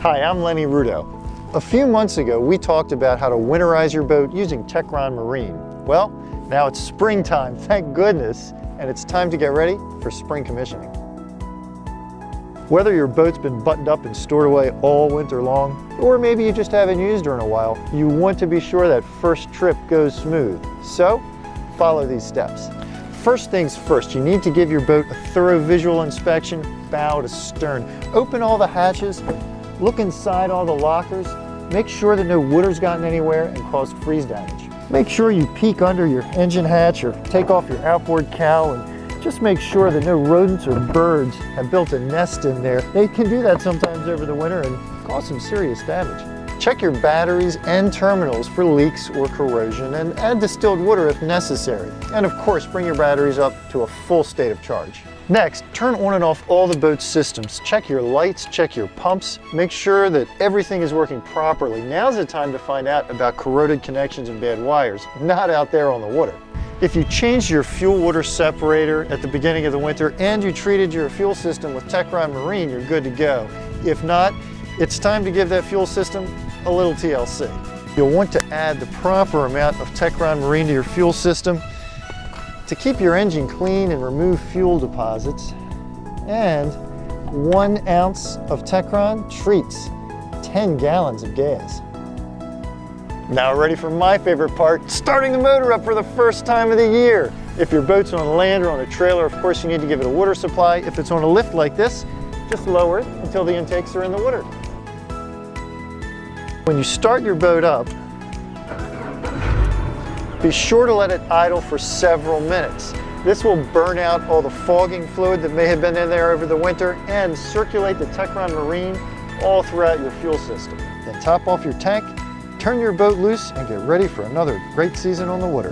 Hi, I'm Lenny Rudow. A few months ago, we talked about how to winterize your boat using Techron Marine. Well, now it's springtime, thank goodness, and it's time to get ready for spring commissioning. Whether your boat's been buttoned up and stored away all winter long, or maybe you just haven't used her in a while, you want to be sure that first trip goes smooth. So, follow these steps. First things first, you need to give your boat a thorough visual inspection, bow to stern. Open all the hatches, look inside all the lockers, make sure that no water's gotten anywhere and caused freeze damage. Make sure you peek under your engine hatch or take off your outboard cowl and just make sure that no rodents or birds have built a nest in there. They can do that sometimes over the winter and cause some serious damage. Check your batteries and terminals for leaks or corrosion and add distilled water if necessary. And of course, bring your batteries up to a full state of charge. Next, turn on and off all the boat's systems. Check your lights, check your pumps, make sure that everything is working properly. Now's the time to find out about corroded connections and bad wires, not out there on the water. If you changed your fuel water separator at the beginning of the winter and you treated your fuel system with Techron Marine, you're good to go. If not, it's time to give that fuel system a little TLC. You'll want to add the proper amount of Techron Marine to your fuel system to keep your engine clean and remove fuel deposits. And 1 ounce of Techron treats 10 gallons of gas. Now ready for my favorite part, starting the motor up for the first time of the year. If your boat's on land or on a trailer, of course you need to give it a water supply. If it's on a lift like this, just lower it until the intakes are in the water. When you start your boat up, be sure to let it idle for several minutes. This will burn out all the fogging fluid that may have been in there over the winter and circulate the Techron Marine all throughout your fuel system. Then top off your tank, turn your boat loose, and get ready for another great season on the water.